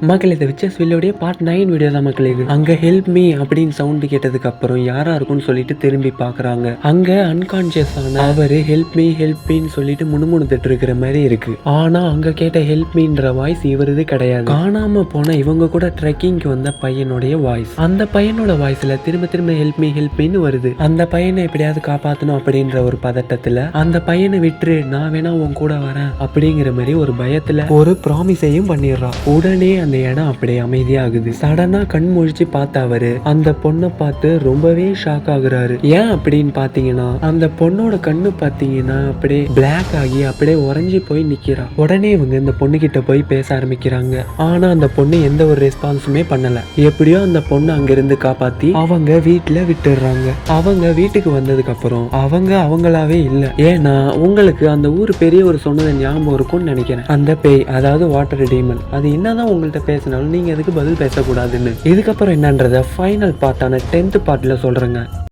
மக்கள் இதை வச்சு சொல்லியோடைய பார்ட் 9 வீடியோ தான் மக்களுக்கு. அங்க ஹெல்ப் மீ அப்படின்னு சவுண்ட் கேட்டதுக்கு அப்புறம் யாரா இருக்கும்னு சொல்லிட்டு திரும்பி பாக்குறாங்க. அங்க அன்கான்சியஸ் ஆன அவரு ஹெல்ப் மீன்னு சொல்லிட்டு முணுமுணுத்துட்டு இருக்கிற மாதிரி இருக்கு. ஆனா அங்க கேட்ட ஹெல்ப் மீன்ற வாய்ஸ் இவரது கிடையாது. காணாம போன இவங்க கூட ட்ரெக்கிங்க்கு வந்த பையனுடைய வாய்ஸ். அந்த பையனோட வாய்ஸ்ல திரும்ப திரும்ப ஹெல்ப் மீன்னு வருது. அந்த பையனை எப்படியாவது காப்பாத்தணும் அப்படின்ற ஒரு பதட்டத்துல அந்த பையனை விட்டுரு, நான் வேணா உன் கூட வரேன் அப்படிங்கிற மாதிரி ஒரு பயத்துல ஒரு ப்ராமிஸையும் பண்ணிடுறா. உடனே அந்த இடம் அப்படியே அமைதியாகுது. சடனா கண் முழிச்சு பார்த்த அவரு அந்த பொண்ணை பார்த்து ரொம்பவே ஷாக் ஆகுறாரு. ஏன் அப்படின்னு பாத்தீங்கன்னா அந்த பொண்ணோட கண்ணு பாத்தீங்கன்னா அப்படியே பிளாக் ஆகி அப்படியே உறைஞ்சி போய் நிக்கிறா. உடனே இவங்க இந்த பொண்ணு கிட்ட போய் பேச ஆரம்பிக்கிறாங்க. ஆனா அந்த பொண்ணு எந்த ஒரு ரெஸ்பான்ஸுமே பண்ணல. எப்படியோ அந்த பொண்ணு அங்கிருந்து காப்பாத்தி அவங்க வீட்டுல விட்டுடுறாங்க. அவங்க வீட்டுக்கு வந்ததுக்கு அப்புறம் அவங்க அவங்களாவே இல்ல. ஏன்னா உங்களுக்கு அந்த ஊர் பெரியவர் சொன்னது ஞாபகம் இருக்கும்னு நினைக்கிறேன். அந்த பேய், அதாவது வாட்டர் டீமன், அது என்னதான் உங்கள்கிட்ட பேசினாலும் நீங்க எதுக்கு பதில் பேசக்கூடாதுன்னு. இதுக்கப்புறம் என்னன்றத ஃபைனல் பார்ட்டான 10th பார்ட்ல சொல்றேங்க.